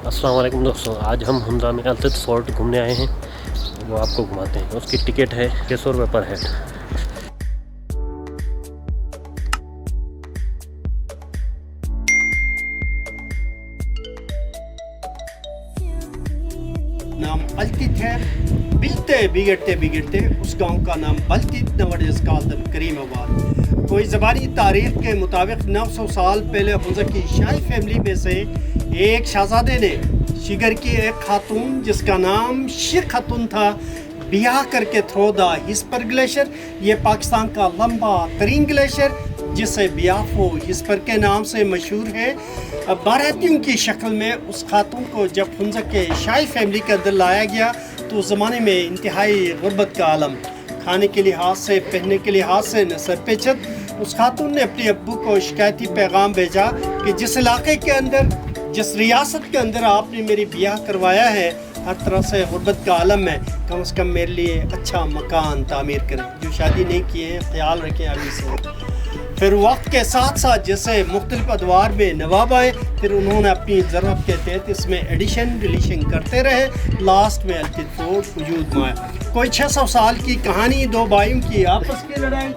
अस्सलाम वालेकुम दोस्तों, आज हम हमजा में अलतत फोर्ट घूमने आए हैं। वो आपको घुमाते हैं। उसकी टिकट है 600 रुपये पर हेड। नाम बल्तित है। बिलते बिगड़ते बिगड़ते उस गांव का नाम बल्तित नवरज कादम करीमाबाद। कोई ज़बानी तारीख के मुताबिक 900 साल पहले हमजा की शाही फैमिली में से एक शहजादे ने शिगर की एक खातून जिसका नाम शेर खातून था ब्याह करके थ्रो द हिस्पर ग्लेशियर। ये पाकिस्तान का लंबा तरीन ग्लेशियर जिसे बियाफो हिस्पर के नाम से मशहूर है। अब बारातियों की शक्ल में उस खातून को जब हुंजा के शाही फैमिली के अंदर लाया गया तो उस ज़माने में इंतहाई गुर्बत का आलम, खाने के लिहाज से, पहनने के लिहाज से न सर पे छत। उस खातून ने अपने अब्बू को शिकायती पैगाम भेजा कि जिस इलाके के अंदर, जिस रियासत के अंदर आपने मेरी ब्याह करवाया है, हर तरह से गुर्बत का आलम है, कम से कम मेरे लिए अच्छा मकान तामीर करें। जो शादी नहीं किए हैं ख्याल रखें अभी से। फिर वक्त के साथ साथ जैसे मुख्तलिफ अदवार में नवाब आए, फिर उन्होंने अपनी ज़रूरत के तहत इसमें एडिशन डिलीशन करते रहे। लास्ट में अलतत फोर्ट वजूद में आया। कोई 600 साल की कहानी, दो भाइयों की आपस की लड़ाई।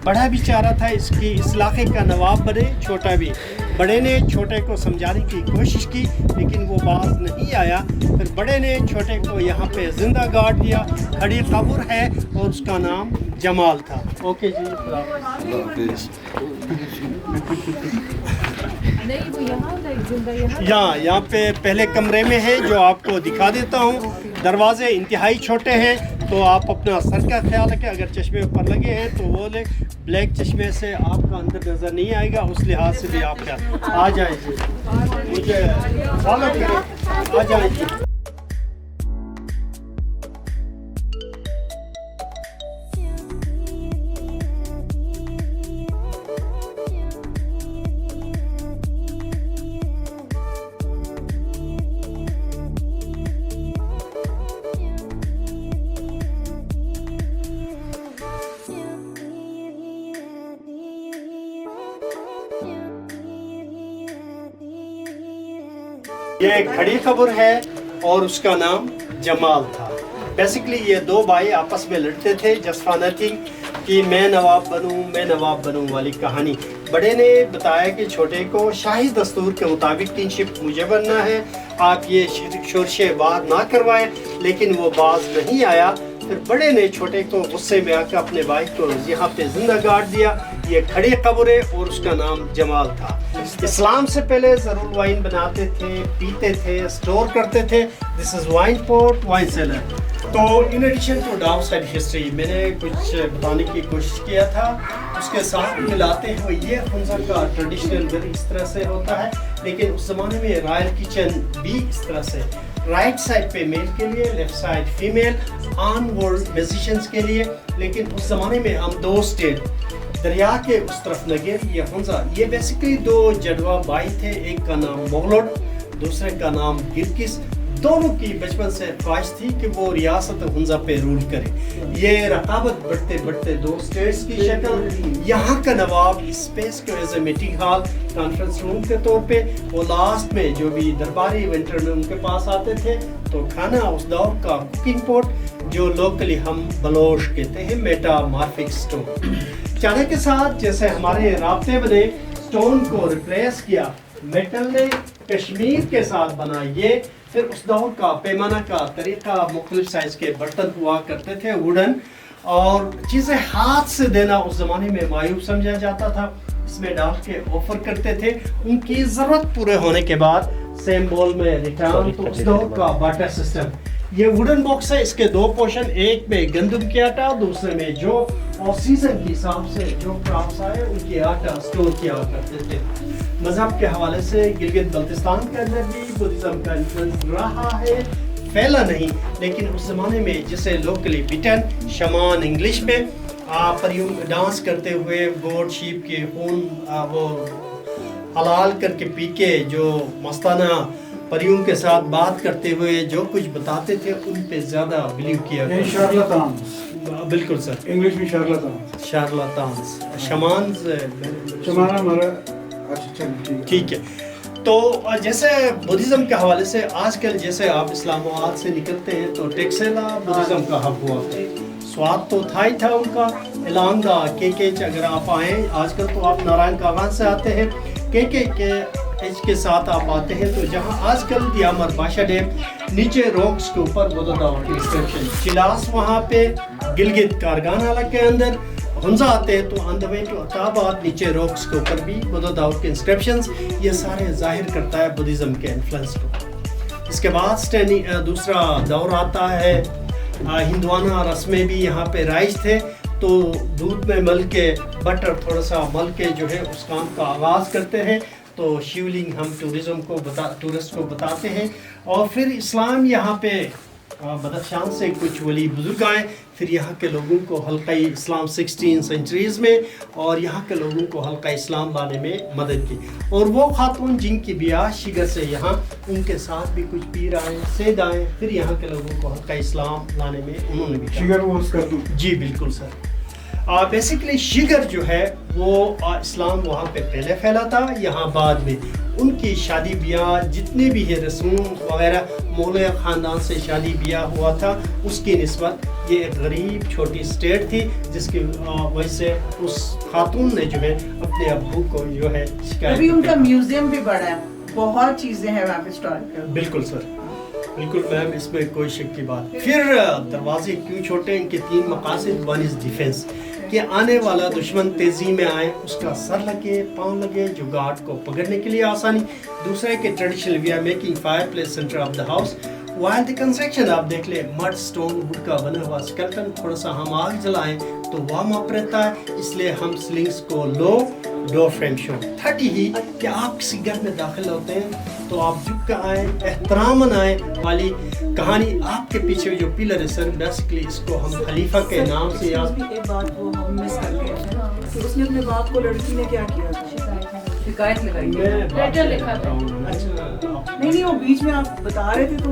बड़ा भी चाह रहा था इसकी इस इलाके का नवाब बने, छोटा भी। बड़े ने छोटे को समझाने की कोशिश की लेकिन वो बाज नहीं आया। फिर बड़े ने छोटे को यहाँ पे जिंदा गाड़ दिया। खड़ी कब्र है और उसका नाम जमाल था। ओके जी, यहाँ पे पहले कमरे में है जो आपको दिखा देता हूँ। दरवाजे इंतहाई छोटे हैं तो आप अपना सर का ख्याल रखें। अगर चश्मे ऊपर लगे हैं तो वो ले, ब्लैक चश्मे से आपका अंदर नज़र नहीं आएगा, उस लिहाज से भी आप क्या आ जाए जी, मुझे फॉलो करें, आ जाए जी। ये खड़ी खबर है और उसका नाम जमाल था। बेसिकली ये दो भाई आपस में लड़ते थे। जसफाना थी कि मैं नवाब बनूं वाली कहानी। बड़े ने बताया कि छोटे को शाही दस्तूर के मुताबिक किंगशिप मुझे बनना है, आप ये शोरशे बात ना करवाएं, लेकिन वो बाज नहीं आया। फिर बड़े ने छोटे को गुस्से में आकर अपने भाई को यहाँ पे जिंदा गाड़ दिया। ये खड़ी कब्र है और उसका नाम जमाल था। इस्लाम से पहले ज़रूर वाइन बनाते थे, पीते थे, स्टोर करते थे। This is wine port, wine cellar. तो in addition to down side history मैंने कुछ बताने की कोशिश किया था। उसके साथ मिलाते हुए ये हुंजा का ट्रेडिशनल घर इस तरह से होता है, लेकिन उस ज़माने में रॉयल किचन भी इस तरह से, राइट साइड पे मेल के लिए, left side female, on world musicians के लिए। लेकिन उस ज़माने में हम दो स्टेट, दरिया के उस तरफ नगेर, ये हुंजा, ये बेसिकली दो जडवा भाई थे। एक का नाम मोगलोड, दूसरे का नाम गिरकिस। दोनों की बचपन से ख्वाहिश थी कि वो रियासत हुंजा पे रूल करे। ये रकाबत बढ़ते बढ़ते दो स्टेट्स की शक्ल। यहाँ का नवाब इस स्पेस को as a meeting hall, conference room के तौर पे, वो लास्ट में जो भी दरबारी विंटर में उनके पास आते थे तो खाना उस दौर का कुकिंग पॉट जो लोकली हम बलोश कहते हैं, मेटामॉर्फिक स्टोन। चाहे के साथ जैसे हमारे राब्ते बने, स्टोन को रिप्लेस किया मेटल ने, कश्मीर के साथ बना ये। फिर उस दौर का पैमाना का तरीका, मुख्तलिफ साइज के बर्तन हुआ करते थे वुडन, और चीज़ें हाथ से देना उस ज़माने में मायूब समझा जाता था। इसमें डाल के ऑफर करते थे। उनकी ज़रूरत पूरे होने के बाद सेम बोल में रिटर्न। तो उस दौर का बाटर सिस्टम, ये वुडन बॉक्स है, इसके दो पोर्शन, एक में गंदम के आटा, दूसरे में जो, और सीजन के हिसाब से जो क्रॉप्स आए उनके आटा स्टोर किया करते थे। मजहब के हवाले से गिलगित बल्तिस्तान के अंदर भी बुद्धिज्म का इन्फ्लुएंस रहा है, फैला नहीं, लेकिन उस ज़माने में जिसे लोकली बिटन, शमान इंग्लिश में, परियों डांस करते हुए गोड शीप के खून वो हलाल करके पी के, जो मस्ताना परियों के साथ बात करते हुए जो कुछ बताते थे उन पे ज़्यादा बिलीव किया गया। शार्लातान्स, बिल्कुल सर, इंग्लिश में शार्लातान्स, शार्लातान्स, शमान्स, शमाना हमारा। अच्छा चलिए ठीक है। तो जैसे बुद्धिज़्म के हवाले से आजकल जैसे आप इस्लामाबाद से निकलते हैं तो टेक्सेला बुद्धिज़्म का हब हुआ। स्वाद तो था ही था उनका। इलांगा के अगर आप आए आजकल तो आप नारायण कागान से आते हैं, के साथ आप आते हैं तो जहाँ आजकल दियामर बादशाह डैम नीचे रॉक्स के ऊपर इंस्क्रिप्शन चिलास वहाँ पे गिलगित कारगानाला के अंदर हुंजा आते हैं तो on the way to Attabad नीचे रॉक्स के ऊपर भी बुद्ध के इंस्क्रिप्शंस, ये सारे जाहिर करता है बुद्धिज़्म के इन्फ्लुएंस को। इसके बाद दूसरा दौर आता है हिंदुआना रस्में भी यहाँ पे राइज थे, तो दूध में मल के बटर थोड़ा सा मल के जो है उस काम का आगाज़ करते हैं। तो शिवलिंग हम टूरिस्ट को बताते हैं। और फिर इस्लाम यहाँ पे बदख्शान से कुछ वली बुजुर्ग आए, फिर यहाँ के लोगों को हल्का इस्लाम 16 सेंचुरीज़ में और यहाँ के लोगों को हल्का इस्लाम लाने में मदद की। और वो खातून जिनकी ब्याह शिगर से यहाँ उनके साथ भी कुछ पीर आए, सैद आए, फिर यहाँ के लोगों को हल्का इस्लाम लाने में उन्होंने भी शिगर वो कर दूँ। जी बिल्कुल सर। बेसिकली शिगर जो है वो इस्लाम वहाँ पे पहले फैला था, यहाँ बाद में उनकी शादी ब्याह जितने भी है रस्म वगैरह मौलवी ख़ानदान से शादी ब्याह हुआ था, उसकी निस्बत ये एक गरीब छोटी स्टेट थी जिसकी वजह से उस खातून ने जो है अपने अब्बू को जो है शिकायत। अभी उनका म्यूजियम भी बड़ा है, बहुत चीज़ें हैं वहाँ पे हिस्टोरिकल। बिल्कुल सर, बिल्कुल मैम, इसमें कोई शक की बात। फिर दरवाजे क्यों छोटे, इनके 3 मकासद। वन इज़ डिफेंस, कि आने वाला दुश्मन तेज़ी में आए उसका सर लगे पाँव लगे, जो गार्ड को पकड़ने के लिए आसानी। दूसरा है कि traditional we are making fireplace centre of the house. While the construction आप देख ले मड स्टोन वुड का बना हुआ स्केलेटन, थोड़ा सा हम आग जलाएं तो वार्म अप रहता है, इसलिए हम स्लिंग्स को लो डोर फ्रेम शो। 30 ही कि आप किसी घर में दाखिल होते हैं तो आप झुक कर आए, एहतरामन आए वाली कहानी। आपके पीछे जो पिलर है सर, बेसिकली इसको हम खलीफा के नाम से याद। एक बात वो हम मिस कर गए कि उसने अपने बाप को लड़की ने क्या किया था, शिकायत लगाई, लेटर लिखा था। नहीं वो बीच में आप बता रहे थे तो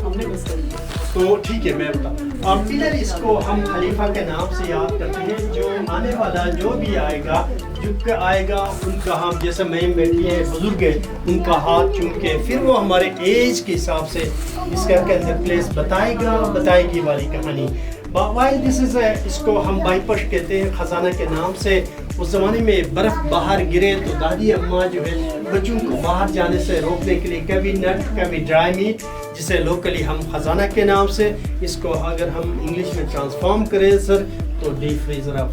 हमने मिस कर दिया। तो ठीक है मैं बता, और पिलर इसको हम खलीफा के नाम से याद करते हैं। जो आने वाला जो भी आएगा झुक के आएगा, उनका हम जैसे मैं बैठी है बुजुर्ग है उनका हाथ चूम के फिर वो हमारे एज के हिसाब से इस घर के अंदर प्लेस बताएगी वाली कहानी। वाइल दिस इज इसको हम बाईपश कहते हैं खजाना के नाम से। उस ज़माने में बर्फ़ बाहर गिरे तो दादी अम्मा जो है बच्चों को बाहर जाने से रोकने के लिए कभी नट कभी ड्राई मीट, जिसे लोकली हम खजाना के नाम से, इसको अगर हम इंग्लिश में ट्रांसफॉर्म करें सर तो डीप फ्रीजर ऑफ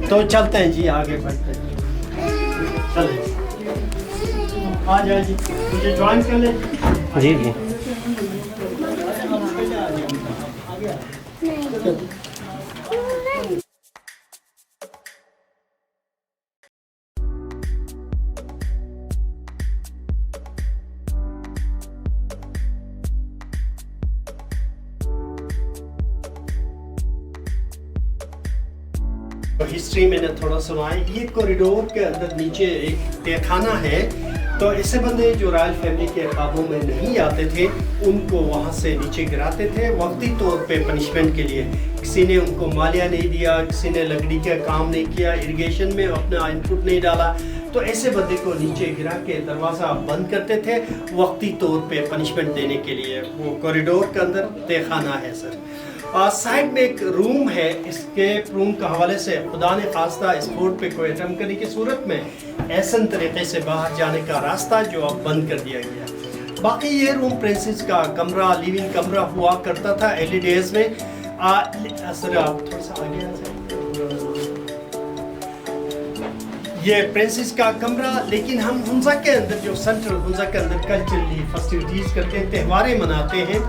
तो चलते हैं जी, आगे बढ़ते हैं। चले आ जाए जी, मुझे ज्वाइन कर ले। जी जी। हिस्ट्री मैंने थोड़ा सुनाई। ये कॉरिडोर के अंदर नीचे एक तहखाना है, तो ऐसे बंदे जो रॉयल फैमिली के काबू में नहीं आते थे उनको वहाँ से नीचे गिराते थे वक्ती तौर पे पनिशमेंट के लिए। किसी ने उनको मालिया नहीं दिया, किसी ने लकड़ी का काम नहीं किया, इरिगेशन में अपना इनपुट नहीं डाला, तो ऐसे बंदे को नीचे गिरा के दरवाज़ा बंद करते थे वक्ती तौर पे पनिशमेंट देने के लिए। वो कॉरिडोर के अंदर तहखाना है सर। साइड में एक रूम है, इसके रूम के हवाले से खुदा ने खास्ता स्पोर्ट पे कोई अटैम्प्ट करने की सूरत में ऐसन तरीके से बाहर जाने का रास्ता जो अब बंद कर दिया गया। बाकी ये रूम प्रिंसेस का कमरा, लिविंग कमरा हुआ करता था अर्ली डेज में। सर आप थोड़ा सा आगे आ जाए। ये प्रिंसेस का कमरा, लेकिन हम हुंजा के अंदर जो सेंट्रल हुंजा के अंदर कल्चरली फेस्टिविटीज़ करते हैं, त्यौहारें मनाते हैं,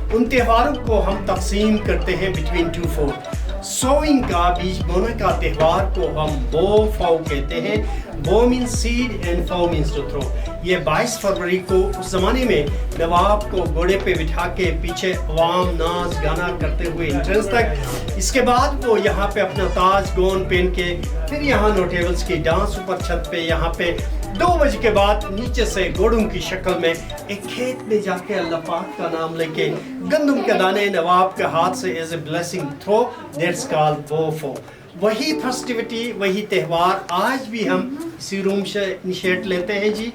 उन त्योहारों को हम तकसीम करते हैं बिटवीन 2 4। सोइंग का बीज बोने का त्यौहार को हम बो फाउ कहते हैं। बो मीन्स सीड एंड फाउ मीन्स टू थ्रो। ये 22 फरवरी को उस ज़माने में नवाब को घोड़े पे बिठा के पीछे अवाम नाच गाना करते हुए एंट्रेंस तक, इसके बाद वो यहाँ पे अपना ताज गोन पहन के फिर यहाँ नोटेबल्स की डांस ऊपर छत पे, यहाँ पे 2 बजे के बाद नीचे से घोड़ों की शक्ल में एक खेत में जाके अल्लाह पाक का नाम लेके गंदम के दाने नवाब के हाथ से as a blessing throw, that's called बोफो। वही फेस्टिविटी, वही त्यौहार आज भी हम इसी रूम से इनिशिएट लेते हैं जी,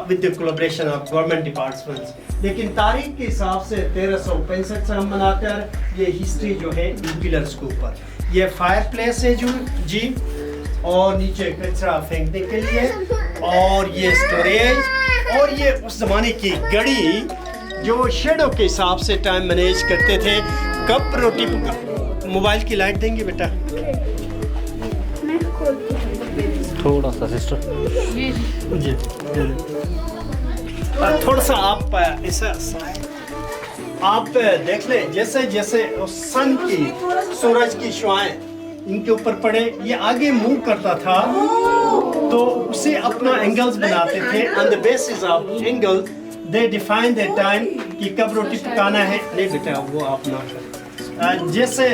with the collaboration of government departments. लेकिन तारीख के हिसाब से 1365 से हम मनाते हैं। ये हिस्ट्री जो है इन पिलर्स के ऊपर, ये फायर प्लेस है जी, और नीचे कचरा फेंकने के लिए, और ये स्टोरेज, और ये उस ज़माने की घड़ी जो शेडो के हिसाब से टाइम मैनेज करते थे। कब रोटी मोबाइल की लाइट देंगे बेटा? थोड़ा सा सिस्टर जी थोड़ा सा आप ऐसा आप देख लें, जैसे जैसे सन की, सूरज की शुआएं इनके ऊपर पड़े, ये आगे मूव करता था तो उसे अपना एंगल्स बनाते थे। On the basis of angle they define the time कि कब रोटी पकाना है। नहीं बेटा वो आप ना करें, जैसे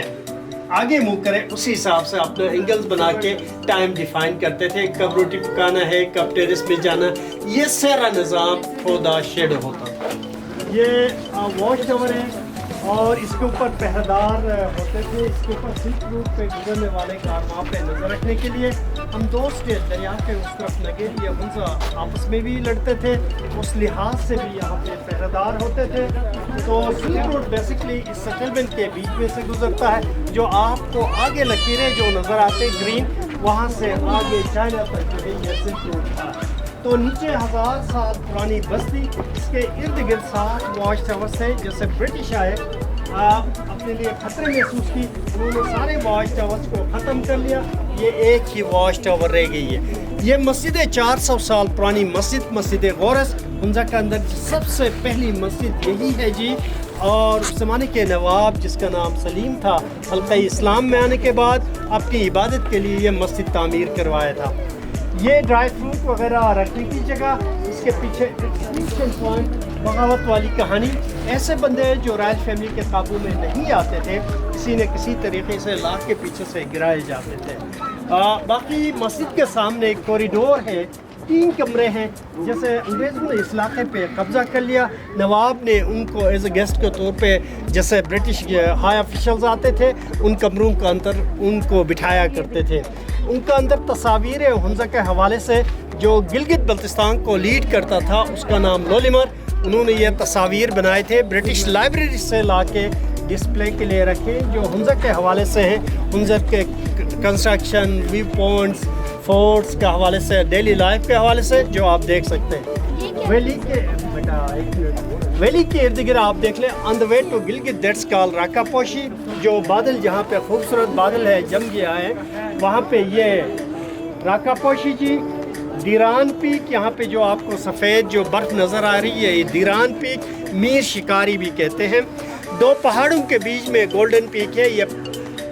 आगे मूव करें उसी हिसाब से अपने एंगल्स बना के टाइम डिफाइन करते थे, कब रोटी पकाना है, कब टेरेस में जाना। ये सारा निज़ाम थोड़ा शेड होता था। ये वॉच टावर है और इसके ऊपर पहरेदार होते थे। इसके ऊपर सिल्क रूट पे गुजरने वाले कारवां पे नजर रखने के लिए हम दो स्टेज दरिया के उस तरफ लगे, ये उनसे आपस में भी लड़ते थे, उस लिहाज से भी यहाँ पे पहरेदार होते थे। तो सिल्क रूट बेसिकली इस सेटलमेंट के बीच में से गुजरता है। जो आपको आगे लकीरें जो नज़र आते ग्रीन, वहाँ से आगे चाइना तक जो है ये सिल्क रूट था। तो नीचे 1000 साल पुरानी बस्ती, इसके इर्द गिर्द 7 वॉच टावर्स है। जैसे ब्रिटिश आए अपने लिए खतरे महसूस की, उन्होंने सारे वॉच टावर्स को ख़त्म कर लिया, ये एक ही वॉच टावर रह गई है। ये मस्जिद 400 साल पुरानी मस्जिद गौरस हुंजा के अंदर सबसे पहली मस्जिद यही है जी। और उस ज़माने के नवाब जिसका नाम सलीम था, हल्का इस्लाम में आने के बाद अपनी इबादत के लिए ये मस्जिद तामीर करवाया था। ये ड्राई फ्रूट वगैरह रखने की जगह, इसके पीछे एक्सटिंक्शन पॉइंट, बगावत वाली कहानी। ऐसे बंदे जो रॉयल फैमिली के काबू में नहीं आते थे, किसी न किसी तरीके से लाख के पीछे से गिराए जाते थे। बाकी मस्जिद के सामने एक कॉरिडोर है, 3 कमरे हैं। जैसे अंग्रेज़ों ने इस इलाके पे कब्ज़ा कर लिया, नवाब ने उनको एज ए गेस्ट के तौर पे, जैसे ब्रिटिश हाई ऑफिशल्स आते थे, उन कमरों के अंदर उनको बिठाया करते थे। उनका अंदर तस्वीर हुंजा के हवाले से जो गिलगित बल्तिस्तान को लीड करता था उसका नाम लोलिमर, उन्होंने ये तस्वीर बनाए थे, ब्रिटिश लाइब्रेरी से ला के डिस्प्ले के लिए रखे, जो हुंजा के हवाले से हैं, हुंजा के कंस्ट्रक्शन, व्यू पॉइंट्स, फोर्ट्स के हवाले से, डेली लाइफ के हवाले से जो आप देख सकते हैं। वैली के बेटा एक मिनट, वैली के इर्द गिर्द आप देख लें, on the way to Gilgit that's called Rakaposhi. जो बादल जहाँ पे खूबसूरत बादल है जम गया है, वहाँ पे ये राकापोशी जी। दीरान पीक, यहाँ पे जो आपको सफ़ेद जो बर्फ़ नज़र आ रही है, ये दीरान पीक, मीर शिकारी भी कहते हैं। 2 पहाड़ों के बीच में गोल्डन पीक है ये।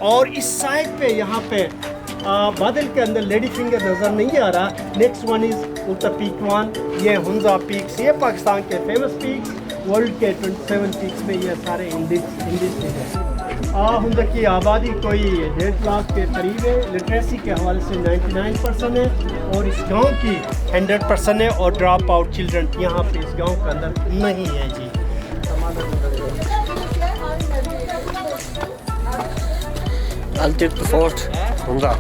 और इस साइड पे यहाँ पे बादल के अंदर लेडी फिंगर नज़र नहीं आ रहा। नेक्स्ट वन इज़ उल्टा पीक 1, ये हुंजा पीक्स, ये पाकिस्तान के फेमस पीक्स, वर्ल्ड के 27 पीक्स में ये सारे इंडिस है। हुंजा की आबादी कोई 1.5 लाख के करीब है। लिटरेसी के हवाले से 99% है और इस गांव की 100% है। और ड्रॉप आउट चिल्ड्रन यहाँ पे इस गांव के अंदर नहीं है जी। अल्तिफ फोर्ट हुंजा।